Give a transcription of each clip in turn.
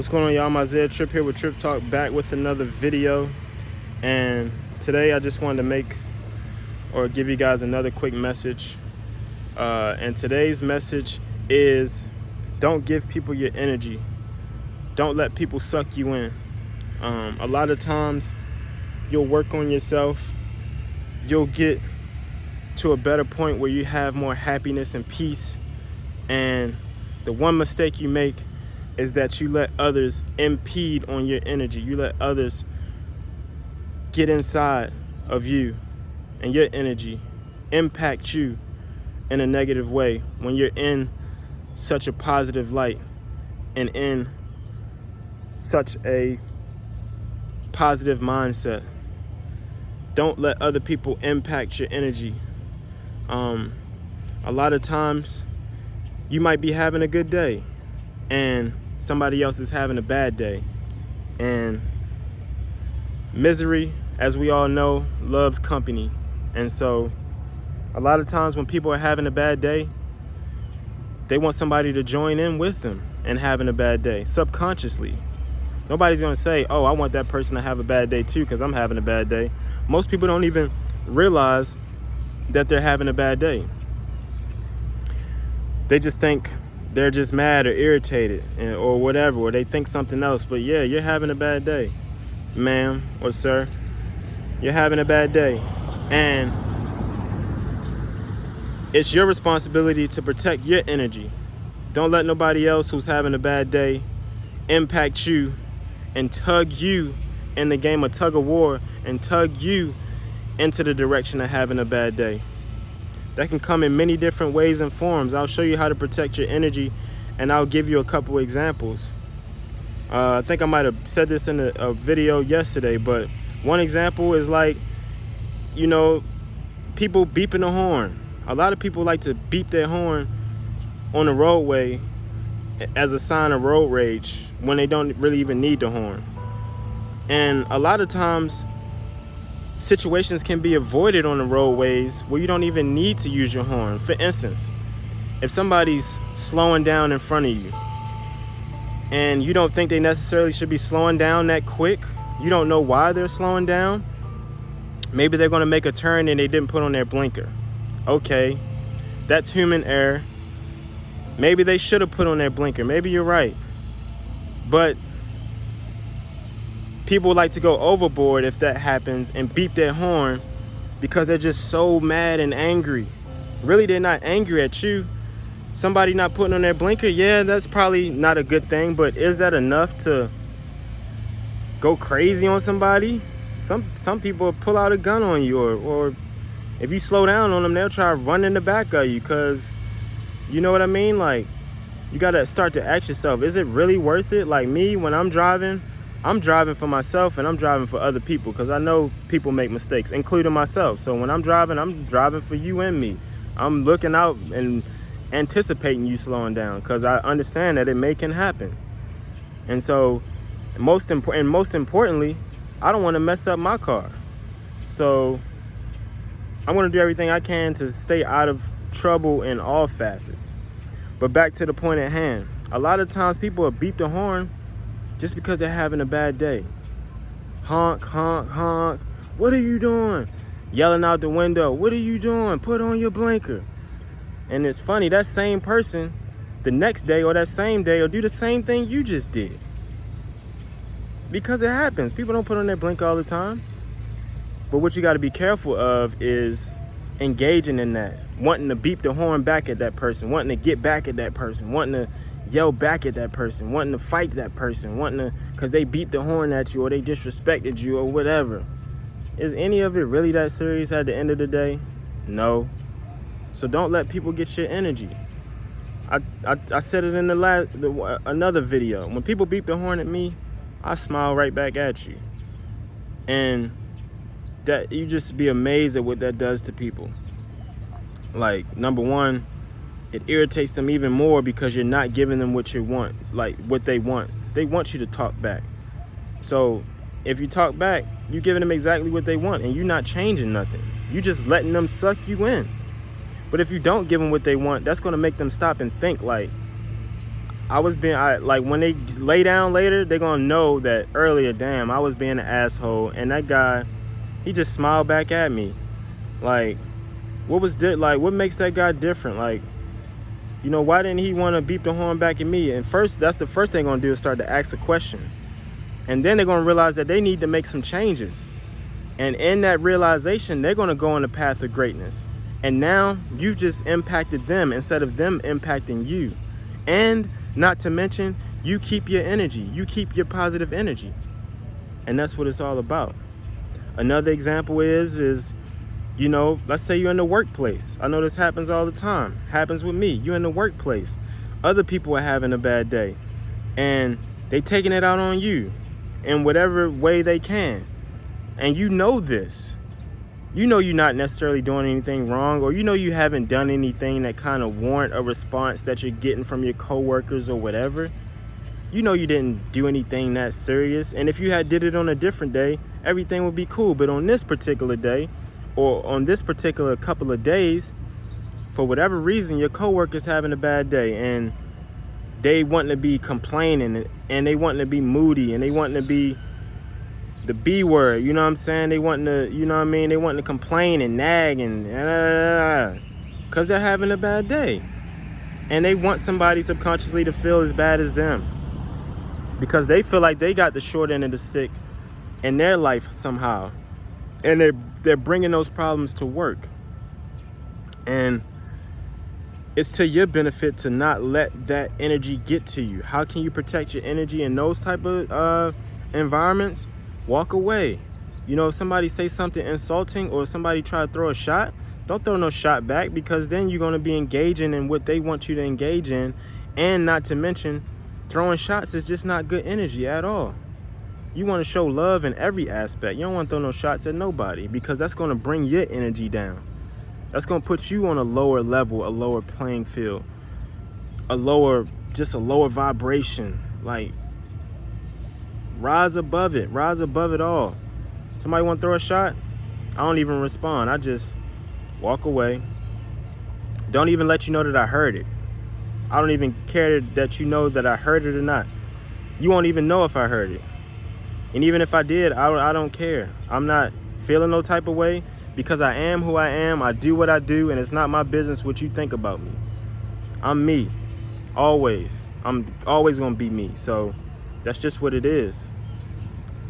What's going on, y'all? I'm Isaiah Trip here with Trip Talk, back with another video. And today I just wanted to give you guys another quick message. And today's message is, don't give people your energy. Don't let people suck you in. A lot of times you'll work on yourself. You'll get to a better point where you have more happiness and peace. And the one mistake you make is that you let others impede on your energy. You let others get inside of you and your energy, impact you in a negative way when you're in such a positive light and in such a positive mindset. Don't let other people impact your energy. A lot of times you might be having a good day and somebody else is having a bad day. And misery, as we all know, loves company. And so a lot of times when people are having a bad day, they want somebody to join in with them and having a bad day, subconsciously. Nobody's gonna say, oh, I want that person to have a bad day too because I'm having a bad day. Most people don't even realize that they're having a bad day. They just think they're just mad or irritated or whatever, or they think something else. But yeah, you're having a bad day, ma'am or sir. You're having a bad day. And it's your responsibility to protect your energy. Don't let nobody else who's having a bad day impact you and tug you in the game of tug of war and tug you into the direction of having a bad day. That can come in many different ways and forms. I'll show you how to protect your energy, and I'll give you a couple examples. I think I might have said this in a video yesterday, but one example is like, you know, people beeping the horn. A lot of people like to beep their horn on the roadway as a sign of road rage when they don't really even need the horn. And a lot of times situations can be avoided on the roadways where you don't even need to use your horn. For instance, if somebody's slowing down in front of you and you don't think they necessarily should be slowing down that quick, you don't know why they're slowing down. Maybe they're going to make a turn and they didn't put on their blinker. Okay, that's human error. Maybe they should have put on their blinker. Maybe you're right. But people like to go overboard if that happens and beep their horn because they're just so mad and angry. Really, they're not angry at you. Somebody not putting on their blinker, yeah, that's probably not a good thing, but is that enough to go crazy on somebody? Some people pull out a gun on you, or if you slow down on them, they'll try to run in the back of you because, you know what I mean? Like, you got to start to ask yourself, is it really worth it? Like me, when I'm driving for myself and I'm driving for other people because I know people make mistakes, including myself. So when I'm driving for you and me. I'm looking out and anticipating you slowing down because I understand that it can happen. And so most importantly, I don't want to mess up my car. So I'm going to do everything I can to stay out of trouble in all facets. But back to the point at hand. A lot of times people will beep the horn just because they're having a bad day. Honk, honk, honk. What are you doing? Yelling out the window. What are you doing? Put on your blinker. And it's funny, that same person the next day or that same day will do the same thing you just did. Because it happens. People don't put on their blinker all the time. But what you got to be careful of is engaging in that. Wanting to beep the horn back at that person. Wanting to get back at that person. Wanting to yell back at that person, wanting to fight that person, because they beat the horn at you or they disrespected you or whatever. Is any of it really that serious at the end of the day? No. So don't let people get your energy. I said it in another video. When people beep the horn at me, I smile right back at you. And that, you just be amazed at what that does to people. Like, number one, it irritates them even more because you're not giving them what you want, like what they want. They want you to talk back. So if you talk back, you're giving them exactly what they want and you're not changing nothing. You're just letting them suck you in. But if you don't give them what they want, that's going to make them stop and think like, like when they lay down later, they're gonna know that earlier, damn, I was being an asshole. And that guy, he just smiled back at me. Like, what makes that guy different? Like, why didn't he want to beep the horn back at me? And that's the first thing they're gonna do is start to ask a question. And then they're gonna realize that they need to make some changes. And in that realization, they're gonna go on the path of greatness. And now you just impacted them instead of them impacting you. And not to mention, you keep your energy. You keep your positive energy. And that's what it's all about. Another example is, let's say you're in the workplace. I know this happens all the time. Happens with me. You're in the workplace. Other people are having a bad day. And they taking it out on you in whatever way they can. And you know this. You know you're not necessarily doing anything wrong, or you haven't done anything that kind of warrant a response that you're getting from your coworkers or whatever. You know you didn't do anything that serious. And if you had did it on a different day, everything would be cool. But on this particular day, or on this particular couple of days, for whatever reason, your coworker's having a bad day and they wanting to be complaining and they wanting to be moody and they wanting to be the B word, you know what I'm saying? They wanting to, they wanting to complain and nag and because they're having a bad day. And they want somebody subconsciously to feel as bad as them because they feel like they got the short end of the stick in their life somehow. And they're bringing those problems to work. And it's to your benefit to not let that energy get to you. How can you protect your energy in those type of environments? Walk away. If somebody say something insulting or somebody try to throw a shot, don't throw no shot back, because then you're going to be engaging in what they want you to engage in. And not to mention, throwing shots is just not good energy at all. You want to show love in every aspect. You don't want to throw no shots at nobody, because that's going to bring your energy down. That's going to put you on a lower level, a lower playing field, a lower vibration. Like, rise above it all. Somebody want to throw a shot? I don't even respond. I just walk away. Don't even let you know that I heard it. I don't even care that you know that I heard it or not. You won't even know if I heard it. And even if I did, I don't care. I'm not feeling no type of way, because I am who I am. I do what I do, and it's not my business what you think about me. I'm me. Always. I'm always going to be me. So that's just what it is.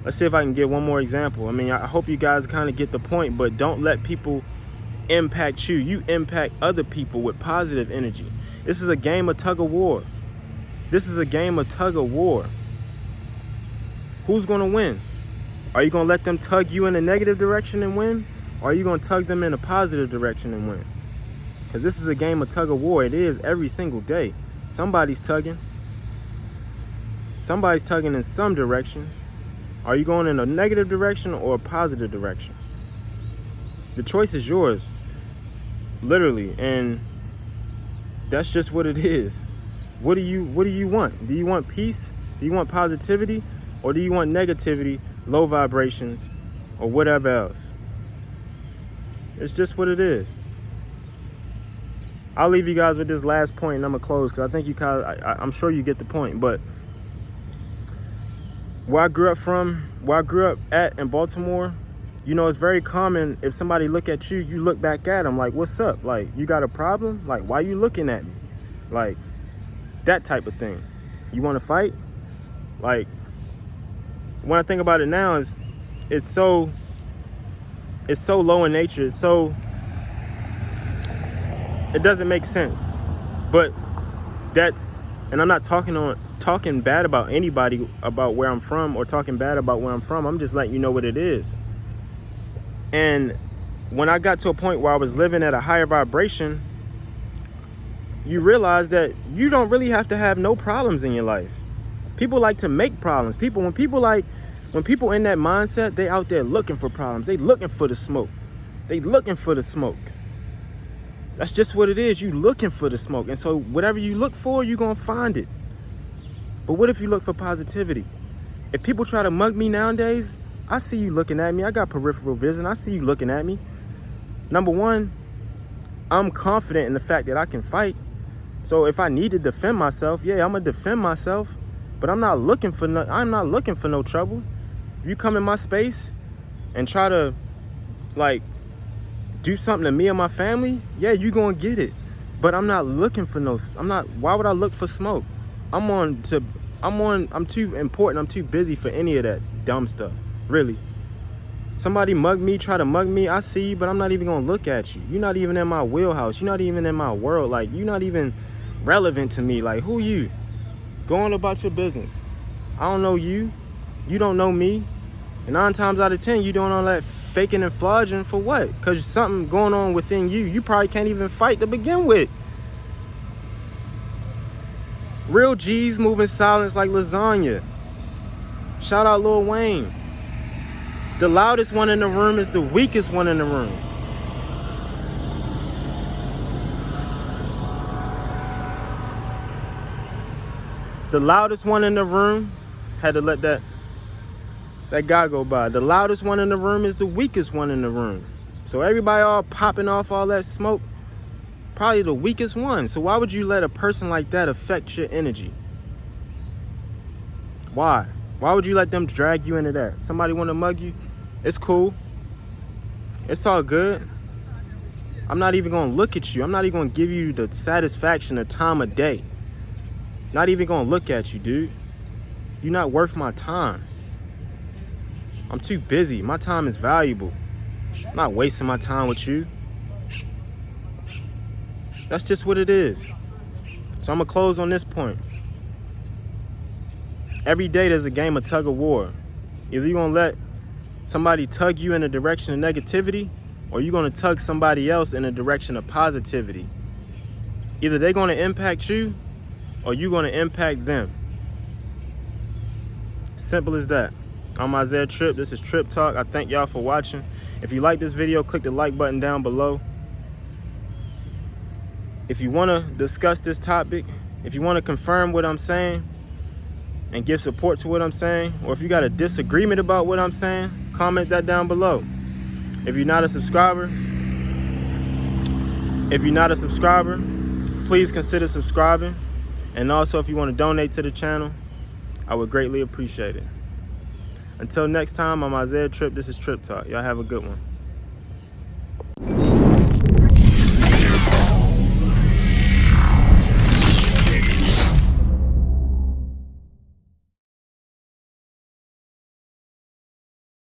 Let's see if I can get one more example. I mean, I hope you guys kind of get the point, but don't let people impact you. You impact other people with positive energy. This is a game of tug of war. Who's going to win? Are you going to let them tug you in a negative direction and win? Or are you going to tug them in a positive direction and win? Because this is a game of tug of war. It is every single day. Somebody's tugging. Somebody's tugging in some direction. Are you going in a negative direction or a positive direction? The choice is yours. Literally. And that's just what it is. What do you want? Do you want peace? Do you want positivity? Or do you want negativity, low vibrations, or whatever else? It's just what it is. I'll leave you guys with this last point, and I'm going to close, because I think I'm sure you get the point. But where I grew up at in Baltimore, it's very common if somebody look at you, you look back at them like, what's up? Like, you got a problem? Like, why you looking at me? Like, that type of thing. You want to fight? Like, when I think about it now, it's so low in nature. It doesn't make sense. But and I'm not talking bad about anybody about where I'm from, or talking bad about where I'm from. I'm just letting you know what it is. And when I got to a point where I was living at a higher vibration, you realize that you don't really have to have no problems in your life. People like to make problems. When people in that mindset, they out there looking for problems. They looking for the smoke. That's just what it is. You looking for the smoke. And so whatever you look for, you're going to find it. But what if you look for positivity? If people try to mug me nowadays, I see you looking at me. I got peripheral vision. I see you looking at me. Number one, I'm confident in the fact that I can fight. So if I need to defend myself, yeah, I'm gonna defend myself. But I'm not looking for no trouble. If you come in my space and try to like do something to me or my family, yeah, you gonna get it. But I'm not looking for why would I look for smoke? I'm too important, I'm too busy for any of that dumb stuff, really. Somebody try to mug me, I see you, but I'm not even gonna look at you. You're not even in my wheelhouse, you're not even in my world, like, you're not even relevant to me. Like, who you? Go on about your business. I don't know you, you don't know me, and 9 times out of 10, you doing all that faking and flogging for what? Because something going on within you. You probably can't even fight to begin with. Real G's moving silence like lasagna. Shout out Lil Wayne. The loudest one in the room is the weakest one in the room. The loudest one in the room, had to let that guy go by. The loudest one in the room is the weakest one in the room. So everybody all popping off all that smoke, probably the weakest one. So why would you let a person like that affect your energy? Why? Why would you let them drag you into that? Somebody want to mug you? It's cool. It's all good. I'm not even going to look at you. I'm not even going to give you the satisfaction of time of day. Not even going to look at you, dude. You're not worth my time. I'm too busy. My time is valuable. I'm not wasting my time with you. That's just what it is. So I'm going to close on this point. Every day there's a game of tug of war. Either you're going to let somebody tug you in a direction of negativity, or you're going to tug somebody else in a direction of positivity. Either they're going to impact you, or you're going to impact them. Simple as that. I'm Isaiah Tripp. This is Trip Talk. I thank y'all for watching. If you like this video, click the like button down below. If you want to discuss this topic, if you want to confirm what I'm saying and give support to what I'm saying, or if you got a disagreement about what I'm saying, comment that down below. If you're not a subscriber, please consider subscribing. And also, if you want to donate to the channel, I would greatly appreciate it. Until next time, I'm Isaiah Tripp. This is Trip Talk. Y'all have a good one.